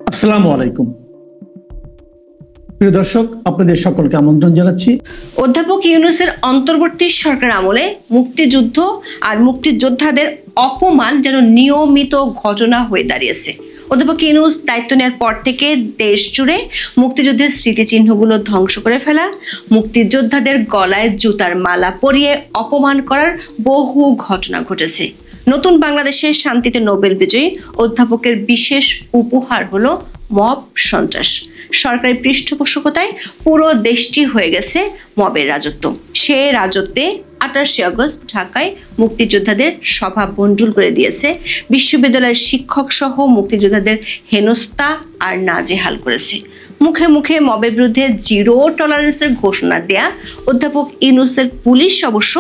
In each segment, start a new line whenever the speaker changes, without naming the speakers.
আসসালামু আলাইকুম প্রিয় দর্শক, আপনাদের সকলকে আমন্ত্রণ জানাচ্ছি।
অধ্যাপক ইউনূসের অন্তর্বর্তী সরকার আমলে মুক্তিযুদ্ধ আর মুক্তিযোদ্ধাদের অপমান যেন নিয়মিত ঘটনা হয়ে দাঁড়িয়েছে। অধ্যাপক ইউনূস দায়িত্ব নেওয়ার পর থেকে দেশ জুড়ে মুক্তিযুদ্ধের স্মৃতিচিহ্নগুলো ধ্বংস করে ফেলা, মুক্তিযোদ্ধাদের গলায় জুতার মালা পরিয়ে অপমান করার বহু ঘটনা ঘটেছে। নতুন বাংলাদেশে শান্তিতে নোবেল বিজয়ী অধ্যাপকের বিশেষ উপহার হলো মব সন্ত্রাস। সরকারি পৃষ্ঠপোষকতায় পুরো দেশটি হয়ে গেছে মবের রাজত্ব। সে রাজত্বে 28 আগস্ট ঢাকায় মুক্তিযোদ্ধাদের সভা ভণ্ডুল করে দিয়েছে, বিশ্ববিদ্যালয়ের শিক্ষক সহ মুক্তিযোদ্ধাদের হেনস্থা আর নাজেহাল করেছে। মুখে মুখে মবের বিরুদ্ধে জিরো টলারেন্সের ঘোষণা দেয়া অধ্যাপক ইউনূসের পুলিশ অবশ্য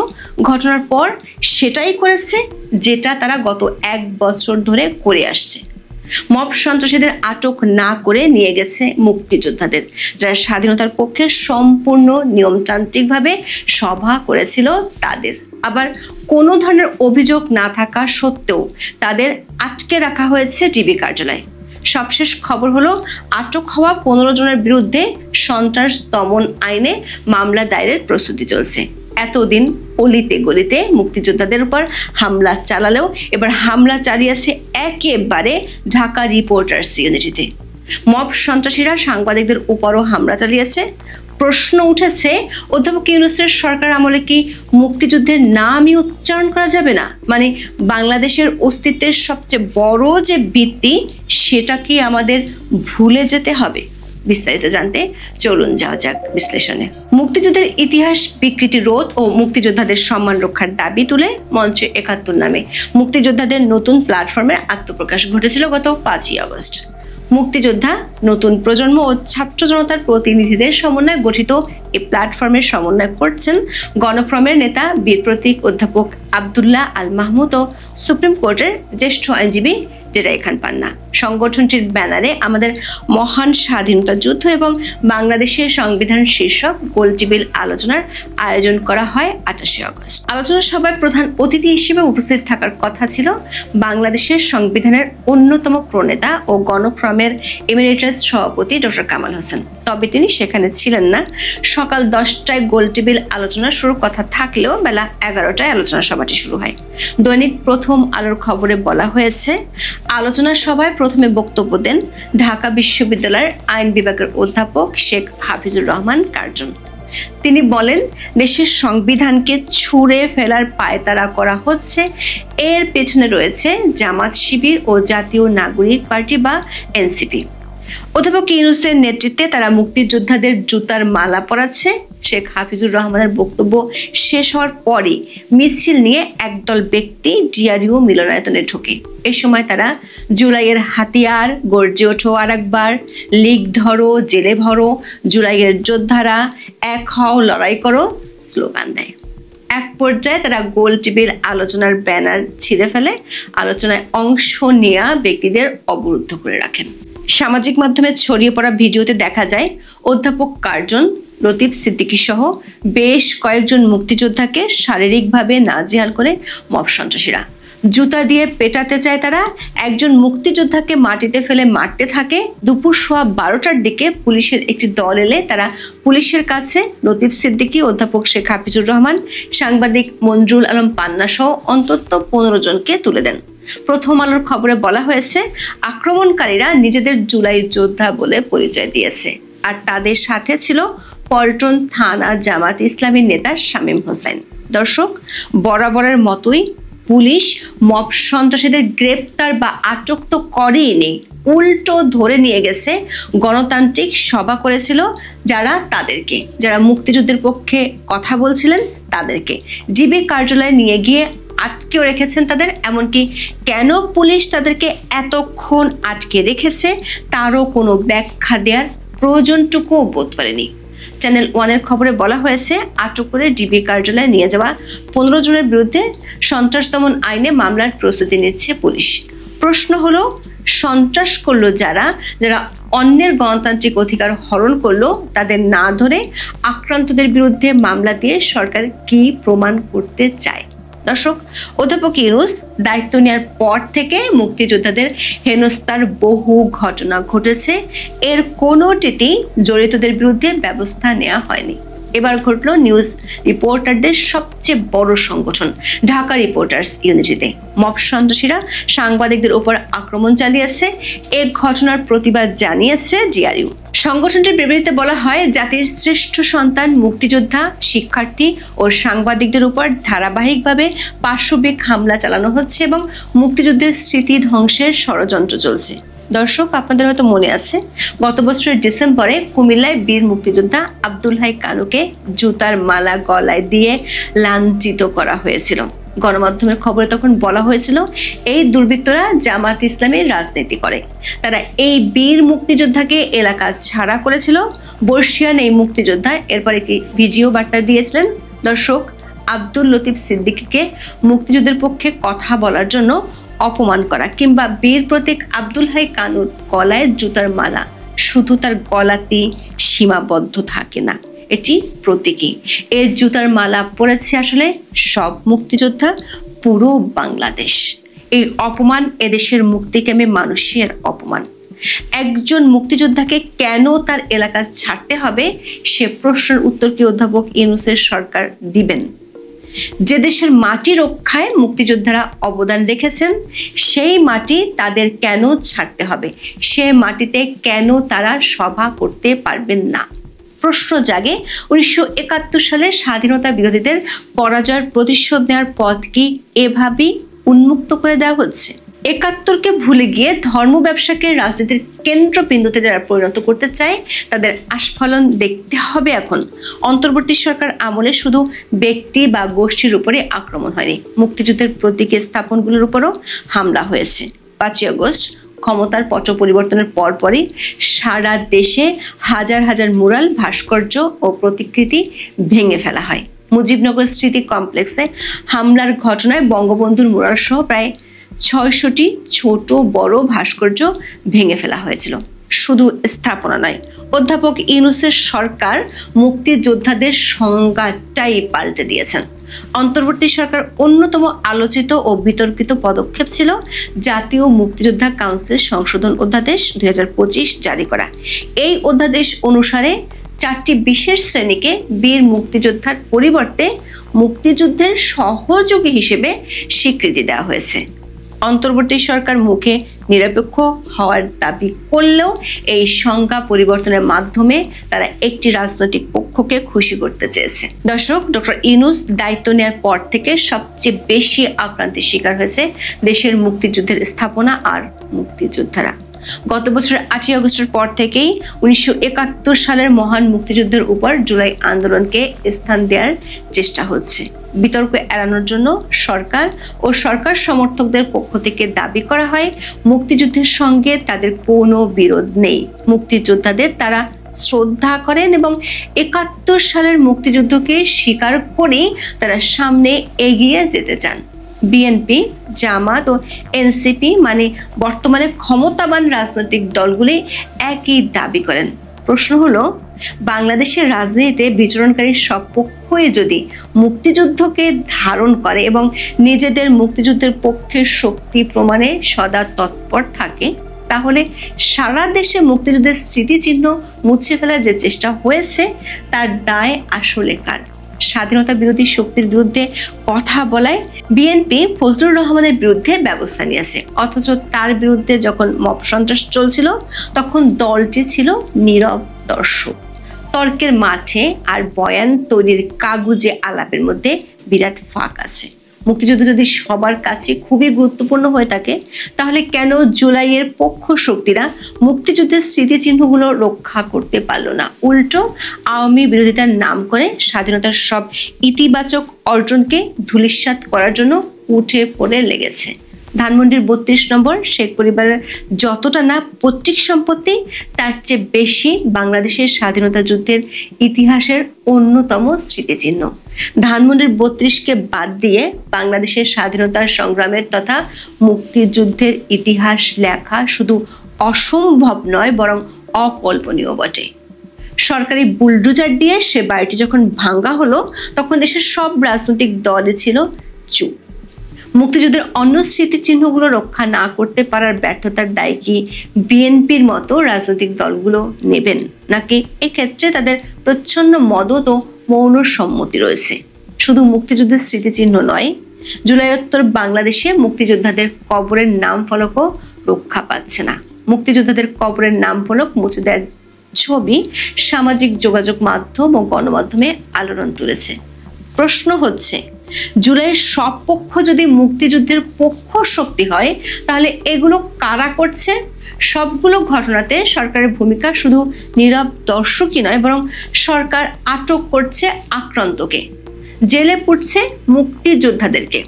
ঘটনার পর সেটাই করেছে যেটা তারা গত 1 বছর ধরে করে আসছে। মব সন্ত্রাসীদের আটক না করে নিয়ে গেছে মুক্তিযোদ্ধাদের, যারা স্বাধীনতার পক্ষে সম্পূর্ণ নিয়মতান্ত্রিকভাবে সভা করেছিল তাদের। আবার কোনো ধরনের অভিযোগ না থাকা সত্ত্বেও তাদের আটকে রাখা হয়েছে ডিবি কার্যালয়ে। সবশেষ খবর হলো আটক হওয়া 15 জনের বিরুদ্ধে সন্ত্রাস দমন আইনে মামলা দায়েরের প্রস্তুতি চলছে। এতদিন অলিতে গলিতে মুক্তিযোদ্ধাদের উপর হামলা চালালেও এবার হামলা চালিয়েছে একেবারে ঢাকা রিপোর্টার্স ইউনিটিতে। মব সন্ত্রাসীরা সাংবাদিকদের উপরও হামলা চালিয়েছে। প্রশ্ন উঠেছে, অধ্যাপক ইউনূসের সরকার আমলে কি মুক্তিযুদ্ধের নামই উচ্চারণ করা যাবে না? মানে বাংলাদেশের অস্তিত্বের সবচেয়ে বড় যে ভিত্তি, সেটা কি আমাদের ভুলে যেতে হবে? বিস্তারিত জানতে চলুন যাওয়া যাক বিশ্লেষণে। মুক্তিযুদ্ধের ইতিহাস বিকৃতি রোধ ও মুক্তিযোদ্ধাদের সম্মান রক্ষার দাবি তুলে মঞ্চ ৭১ নামে মুক্তিযোদ্ধাদের নতুন প্ল্যাটফর্মের আত্মপ্রকাশ ঘটেছিল গত 5ই আগস্ট। মুক্তিযোদ্ধা, নতুন প্রজন্ম ও ছাত্র জনতার প্রতিনিধিদের সমন্বয়ে গঠিত এই প্ল্যাটফর্মের সমন্বয় করছেন গণফ্রমের নেতা বীর প্রতীক অধ্যাপক আব্দুল্লাহ আল মাহমুদ ও সুপ্রিম কোর্টের জ্যেষ্ঠ আইনজীবী জেরাই খান পান্না। সংগঠনটির ব্যানারে আমাদের মহান স্বাধীনতা যুদ্ধ এবং বাংলাদেশের সংবিধান শীর্ষক গোলটেবিল আলোচনার আয়োজন করা হয় 28 আগস্ট। আলোচনা সভায় প্রধান অতিথি হিসেবে উপস্থিত থাকার কথা ছিল বাংলাদেশের সংবিধানের অন্যতম প্রণেতা ও গণফ্রমের এমিরেটাস সভাপতি ডক্টর কামাল হোসেন। তবে তিনি সেখানে ছিলেন না। সকাল 10টায় গোলটেবিল আলোচনা শুরুর কথা থাকলেও বেলা 11টায় আলোচনা সভাটি শুরু হয়। দৈনিক প্রথম আলোর খবরে বলা হয়েছে, আলোচনা সভায় প্রথমে বক্তব্য দেন ঢাকা বিশ্ববিদ্যালয়ের আইন বিভাগের অধ্যাপক শেখ হাফিজুর রহমান কার্জন। তিনি বলেন, দেশের সংবিধানকে ছুঁড়ে ফেলার পায়তারা করা হচ্ছে। এর পেছনে রয়েছে জামাত শিবির ও জাতীয় নাগরিক পার্টি বা এনসিপি। অধ্যাপক ইউনূসের নেতৃত্বে তারা মুক্তিযোদ্ধাদের জুতার মালা পরাচ্ছে। শেখ হাফিজুর রহমানের বক্তব্য শেষ হওয়ার পরই মিছিল নিয়ে একদল ব্যক্তি ডিআরইউ মিলনায়তনে ঢোকে। এই সময় তারা জুলাইয়ের হাতিয়ার, গর্জে ওঠো আরেকবার, লীগ ধরো, জেলে ভরো, জুলাইয়ের যোদ্ধারা এক হও, লড়াই করো স্লোগান দেয়। এক পর্যায়ে তারা গোলটেবিল আলোচনার ব্যানার ছিঁড়ে ফেলে, আলোচনায় অংশ নেওয়া ব্যক্তিদের অবরুদ্ধ করে রাখেন। সামাজিক মাধ্যমে ছড়িয়ে পড়া ভিডিওতে দেখা যায় অধ্যাপক কার্জন, লতিফ সিদ্দিকী সহ বেশ কয়েকজন মুক্তিযোদ্ধাকে শারীরিকভাবে নাজেহাল করে মব সন্ত্রাসীরা। জুতা দিয়ে পেটাতে চায় তারা। একজন মুক্তিযোদ্ধাকে মাটিতে ফেলে মারতে থাকে। দুপুর 12টার দিকে পুলিশের একটি দল এলে তারা পুলিশের কাছে লতিফ সিদ্দিকী, অধ্যাপক শেখ হাফিজুর রহমান, সাংবাদিক মঞ্জুরুল আলম পান্না সহ অন্তত 15 জনকে তুলে দেন। প্রথম আলোর খবরে বলা হয়েছে, আক্রমণকারীরা নিজেদের জুলাই যোদ্ধা বলে পরিচয় দিয়েছে, আর তাদের সাথে ছিল পল্টন থানা জামাত ইসলামীর নেতা শামীম হোসেন। দর্শক, বরাবরের মতোই পুলিশ মব সন্ত্রাসীদের গ্রেপ্তার বা আটক তো করেনি, উল্টো ধরে নিয়ে গেছে গণতান্ত্রিক সভা করেছিল যারা মুক্তিযুদ্ধের পক্ষে কথা বলছিলেন তাদেরকে ডিবি কার্যালয়ে নিয়ে গিয়ে আটকেও রেখেছেন তাদের। এমনকি কেন পুলিশ তাদেরকে এতক্ষণ আটকে রেখেছে তারও কোনো ব্যাখ্যা দেওয়ার প্রয়োজনটুকুও বোধ করেনি। চ্যানেল 1-এর খবরে বলা হয়েছে, আটক করে ডিবি কার্যালয়ে নিয়ে যাওয়া 15 জনের বিরুদ্ধে সন্ত্রাস দমন আইনে মামলার প্রস্তুতি নিচ্ছে পুলিশ। প্রশ্ন হলো, সন্ত্রাস করলো যারা অন্যের গণতান্ত্রিক অধিকার হরণ করলো, তাদের না ধরে আক্রান্তদের বিরুদ্ধে মামলা দিয়ে সরকার কি প্রমাণ করতে চায়? দর্শক, অধ্যাপক ইউনূস দায়িত্ব নেওয়ার পর থেকে মুক্তিযোদ্ধাদের হেনস্থার বহু ঘটনা ঘটেছে, এর কোনোটিতেই জড়িতদের বিরুদ্ধে ব্যবস্থা নেওয়া হয়নি। এবার ঘটল নিউজ রিপোর্টারদের সবচেয়ে বড় সংগঠন ঢাকা রিপোর্টার্স ইউনিটিতে মব সন্ত্রাসীরা সাংবাদিকদের উপর আক্রমণ চালিয়েছে। এই ঘটনার প্রতিবাদ জানিয়েছে ডিআরইউ। সংগঠনটির বিবৃতিতে বলা হয়, জাতির শ্রেষ্ঠ সন্তান মুক্তিযোদ্ধা, শিক্ষার্থী ও সাংবাদিকদের উপর ধারাবাহিকভাবে পাশবিক হামলা চালানো হচ্ছে এবং মুক্তিযুদ্ধের স্মৃতি ধ্বংসের ষড়যন্ত্র চলছে। দর্শক, আপনাদের হয়তো মনে আছে, গত বছরের ডিসেম্বরে কুমিল্লায় বীর মুক্তিযোদ্ধা আব্দুল হাই কানুকে জুতার মালা গলায় দিয়ে লাঞ্ছিত করা হয়েছিল। গণমাধ্যমের খবরে তখন বলা হয়েছিল, এই দুর্বৃত্তরা জামাত ইসলামের রাজনীতি করে। তারা এই বীর মুক্তিযোদ্ধাকে এলাকা ছাড়া করেছিল। বর্ষিয়ান এই মুক্তিযোদ্ধা এরপর একটি ভিডিও বার্তা দিয়েছিলেন। দর্শক, আব্দুল লতিফ সিদ্দিকীকে মুক্তিযুদ্ধের পক্ষে কথা বলার জন্য অপমান করা কিংবা বীর প্রতীক আব্দুল হাই কানুর গলায় জুতার মালা শুধু তার গলাতেই সীমাবদ্ধ থাকে না, এটি প্রতীকী। এই জুতার মালা পড়েছে আসলে সব মুক্তিযোদ্ধা, পুরো বাংলাদেশ। এই অপমান এদেশের মুক্তিকামী মানুষের অপমান। একজন মুক্তিযোদ্ধাকে কেন তার এলাকা ছাড়তে হবে সে প্রশ্নের উত্তর কি অধ্যাপক ইউনূসের সরকার দিবেন? যে দেশের মাটি রক্ষায় মুক্তিযোদ্ধারা অবদান রেখেছেন সেই মাটি তাদের কেন ছাড়তে হবে? সে মাটিতে কেন তারা সভা করতে পারবেন না? প্রশ্ন জাগে, 1971 সালে স্বাধীনতা বিরোধীদের পরাজয়ের প্রতিশোধ নেওয়ার পথ কি এভাবেই উন্মুক্ত করে দেওয়া হচ্ছে? 71কে ভুলে গিয়ে ধর্ম ব্যবসাকে রাজনীতির কেন্দ্রবিন্দুতে যারা পরিণত করতে চায় তাদের আস্ফালন দেখতে হবে এখন। অন্তর্বর্তী সরকার আমলে শুধু ব্যক্তি বা গোষ্ঠীর উপরে আক্রমণ হয়নি, মুক্তিযুদ্ধের প্রতীকী স্থাপনগুলোর উপরও হামলা হয়েছে। 5ই আগস্ট ক্ষমতার পট পরিবর্তনের পরপরই সারা দেশে হাজার হাজার মুরাল, ভাস্কর্য ও প্রতিকৃতি ভেঙে ফেলা হয়। মুজিবনগর স্মৃতি কমপ্লেক্সে হামলার ঘটনায় বঙ্গবন্ধুর মুরাল সহ প্রায় 600টি ছোট বড় ভাস্কর্য ভেঙে ফেলা হয়েছিল। শুধু স্থাপনা নয়, অধ্যাপক ইউনূসের সরকার মুক্তিযোদ্ধাদের সংজ্ঞাটাই পাল্টে দিয়েছেন। অন্তর্বর্তী সরকার অন্যতম আলোচিত ও বিতর্কিত পদক্ষেপ ছিল জাতীয় মুক্তিযোদ্ধা কাউন্সিল সংশোধন অধ্যাদেশ 2025 জারি করা। এই অধ্যাদেশ অনুসারে 4টি বিশেষ শ্রেণীকে বীর মুক্তিযোদ্ধার পরিবর্তে মুক্তিযুদ্ধের সহযোগী হিসেবে স্বীকৃতি দেওয়া হয়েছে। অন্তর্বর্তী সরকার মুখে নিরপেক্ষ হওয়ার দাবি করলেও এই সংজ্ঞা পরিবর্তনের মাধ্যমে তারা একটি রাজনৈতিক পক্ষকে খুশি করতে চেয়েছে। দর্শক, ডক্টর ইউনূস দায়িত্ব নেওয়ার পর থেকে সবচেয়ে বেশি আক্রান্তের শিকার হয়েছে দেশের মুক্তিযুদ্ধের স্থাপনা আর মুক্তিযোদ্ধারা। গত বছরের 8ই আগস্টের পর থেকেই 1971 সালের মহান মুক্তিযুদ্ধের উপর জুলাই আন্দোলনকে স্থান দেওয়ার চেষ্টা হচ্ছে। বিতর্ক এড়ানোর জন্য সরকার ও সরকার সমর্থকদের পক্ষ থেকে দাবি করা হয়, মুক্তিযুদ্ধের সঙ্গে তাদের কোনো বিরোধ নেই। মুক্তিযোদ্ধাদের তারা শ্রদ্ধা করেন এবং 71 সালের মুক্তিযুদ্ধকে স্বীকার করে তারা সামনে এগিয়ে যেতে চান। বিএনপি, জামাত ও এনসিপি মানে বর্তমানে ক্ষমতাবান রাজনৈতিক দলগুলি একই দাবি করেন। প্রশ্ন হলো, বাংলাদেশের রাজনীতিতে বিচরণকারী সব পক্ষই যদি মুক্তিযুদ্ধকে ধারণ করে এবং নিজেদের মুক্তিযুদ্ধের পক্ষের শক্তি প্রমাণে সদা তৎপর থাকে, তাহলে সারা দেশে মুক্তিযুদ্ধের স্মৃতিচিহ্ন মুছে ফেলার যে চেষ্টা হয়েছে তার দায় আসলে কার? স্বাধীনতা বিরোধী শক্তির বিরুদ্ধে কথা বলায় বিএনপি ফজলুর রহমানের বিরুদ্ধে ব্যবস্থা নিয়েছে, অথচ তার বিরুদ্ধে যখন মব সন্ত্রাস চলছিল তখন দলটি ছিল নীরব দর্শক। তর্কের মাঠে আর বয়ান তৈরির কাগুজে আলাপের মধ্যে বিরাট ফাঁক আছে। মুক্তিযুদ্ধ যদি সবার কাছে খুবই গুরুত্বপূর্ণ হয়ে থাকে, তাহলে কেন জুলাইয়ের পক্ষ শক্তিরা মুক্তিযুদ্ধের স্মৃতিচিহ্নগুলো রক্ষা করতে পারলো না? উল্টো আওয়ামী বিরোধিতার নাম করে স্বাধীনতার সব ইতিবাচক অর্জনকে ধূলিসাৎ করার জন্য উঠে পড়ে লেগেছে। ধানমন্ডির 32 নম্বর শেখ পরিবারের যতটা না পৈতৃক সম্পত্তি, তার চেয়ে বেশি বাংলাদেশের স্বাধীনতা যুদ্ধের ইতিহাসের অন্যতম স্মৃতিচিহ্ন। ধানমন্ডির 32কে বাদ দিয়ে বাংলাদেশের স্বাধীনতার সংগ্রামের তথা মুক্তিযুদ্ধের ইতিহাস লেখা শুধু অসম্ভব নয়, বরং অকল্পনীয় বটে। সরকারি বুলডোজার দিয়ে সে বাড়িটি যখন ভাঙ্গা হলো, তখন দেশের সব রাজনৈতিক দলই ছিল চুপ। মুক্তিযুদ্ধের অন্য স্মৃতিচিহ্নগুলো রক্ষা না করতে পারার ব্যর্থতার দায় কি বিএনপির মতো রাজনৈতিক দলগুলো নেবেন, নাকি এক্ষেত্রে তাদের প্রচ্ছন্ন মদত ও মৌন সম্মতি রয়েছে? শুধু মুক্তিযুদ্ধের স্মৃতিচিহ্ন নয়, জুলাইোত্তর বাংলাদেশে মুক্তিযোদ্ধাদের কবরের নাম ফলকও রক্ষা পাচ্ছে না। মুক্তিযোদ্ধাদের কবরের নাম ফলক মুছে দেওয়ার ছবি সামাজিক যোগাযোগ মাধ্যম ও গণমাধ্যমে আলোড়ন তুলেছে। প্রশ্ন হচ্ছে, জুলাইয়ের সব পক্ষ যদি মুক্তিযুদ্ধের পক্ষ শক্তি হয়, তাহলে এগুলো কারা করছে? সবগুলো ঘটনাতে সরকারের ভূমিকা শুধু নীরব দর্শকই নয়, বরং সরকার আটক করছে আক্রান্তকে, জেলে পুরছে মুক্তিযোদ্ধাদেরকে।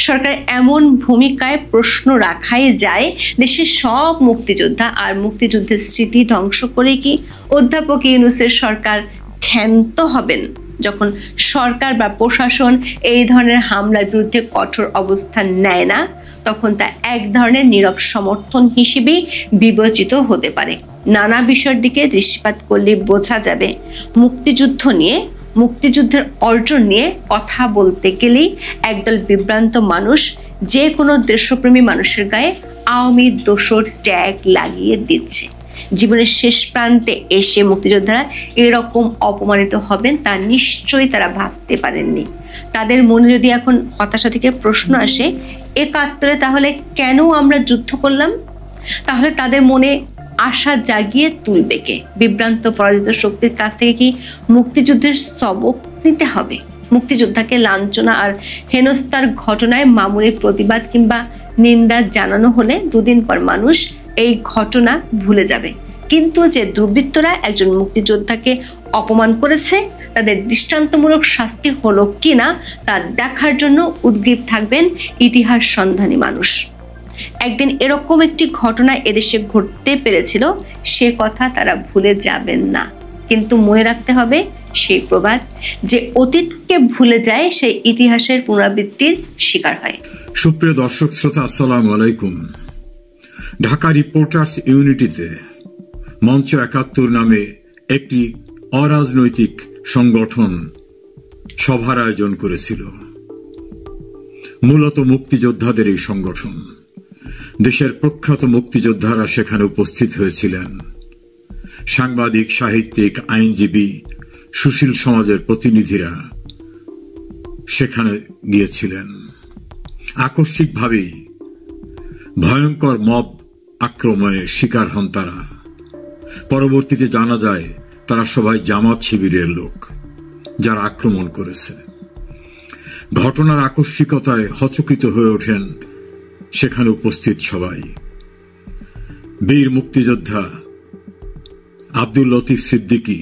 সরকার এমন ভূমিকায় প্রশ্ন রাখাই যায়, দেশের সব মুক্তিযোদ্ধা আর মুক্তিযুদ্ধের স্মৃতি ধ্বংস করে কি অধ্যাপক ইউনূসের সরকার ক্ষান্ত হবেন? যখন সরকার বা প্রশাসন এই ধরনের হামলার বিরুদ্ধে কঠোর অবস্থান নেয় না, তখন তা এক ধরনের নীরব সমর্থন হিসেবেই বিবেচিত হতে পারে। নানা বিষয়ের দিকে দৃষ্টিপাত করলে বোঝা যাবে, মুক্তিযুদ্ধ নিয়ে, মুক্তিযুদ্ধের অর্জন নিয়ে কথা বলতে গেলেই একদল বিভ্রান্ত মানুষ যে কোনো দেশপ্রেমী মানুষের গায়ে আওয়ামী দোসর ট্যাগ লাগিয়ে দিচ্ছে। জীবনের শেষ প্রান্তে এসে মুক্তিযোদ্ধারা এরকম অপমানিত হবেন তা নিশ্চয়ই তারা ভাবতে পারেননি। তাদের মনে যদি এখন হতাশা থেকে প্রশ্ন আসে, ৭১ তাহলে কেন আমরা যুদ্ধ করলাম, তাহলে তাদের মনে আশা জাগিয়ে তুলবে কে? বিভ্রান্ত পরাজিত শক্তির কাছ থেকে কি মুক্তিযুদ্ধের সবক নিতে হবে? মুক্তিযোদ্ধাকে লাঞ্ছনা আর হেনস্থার ঘটনায় মামুলি প্রতিবাদ কিংবা নিন্দা জানানো হলে দুদিন পর মানুষ এই ঘটনা ভুলে যাবে, কিন্তু যে দুর্বৃত্তরা একজন মুক্তিযোদ্ধাকে অপমান করেছে তাদের দৃষ্টান্তমূলক শাস্তি হলো কিনা তা দেখার জন্য উদ্গ্রীব থাকবেন ইতিহাস সন্ধানী মানুষ। একদিন এরকম একটি ঘটনা এদেশে ঘটতে পেরেছিল, সে কথা তারা ভুলে যাবেন না। কিন্তু মনে রাখতে হবে সেই প্রবাদ, যে অতীতকে ভুলে যায় সেই ইতিহাসের পুনরাবৃত্তির শিকার হয়।
সুপ্রিয় দর্শক শ্রোতা, আসসালামু আলাইকুম। ঢাকা রিপোর্টার্স ইউনিটিতে মঞ্চ ৭১ নামে একটি অরাজনৈতিক সংগঠন সভার আয়োজন করেছিল। মূলত মুক্তিযোদ্ধাদের এই সংগঠন, দেশের প্রখ্যাত মুক্তিযোদ্ধারা সেখানে উপস্থিত হয়েছিলেন। সাংবাদিক, সাহিত্যিক, আইনজীবী, সুশীল সমাজের প্রতিনিধিরা সেখানে গিয়েছিলেন। আকস্মিকভাবেই ভয়ঙ্কর মব আক্রমণের শিকার হন তারা। পরবর্তীতে জানা যায় তারা সবাই জামাত শিবিরের লোক যারা আক্রমণ করেছে। ঘটনার আকস্মিকতায় হচকিত হয়ে ওঠেন সেখানে উপস্থিত সবাই। বীর মুক্তিযোদ্ধা আব্দুল লতিফ সিদ্দিকী,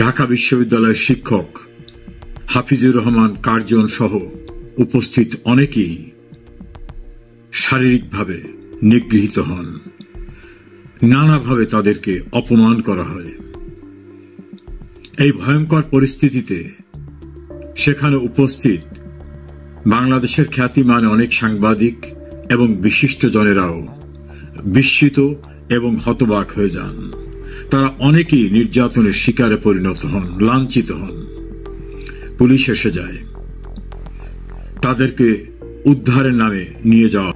ঢাকা বিশ্ববিদ্যালয়ের শিক্ষক হাফিজুর রহমান কার্জন সহ উপস্থিত অনেকেই শারীরিকভাবে নিগৃহীত হন। নানাভাবে তাদেরকে অপমান করা হয়। এই ভয়ঙ্কর পরিস্থিতিতে সেখানে উপস্থিত বাংলাদেশের খ্যাতিমান অনেক সাংবাদিক এবং বিশিষ্ট জনেরাও বিস্মিত এবং হতবাক হয়ে যান। তারা অনেকেই নির্যাতনের শিকারে পরিণত হন, লাঞ্ছিত হন। পুলিশ এসে যায়, তাদেরকে উদ্ধারের নামে নিয়ে যাওয়া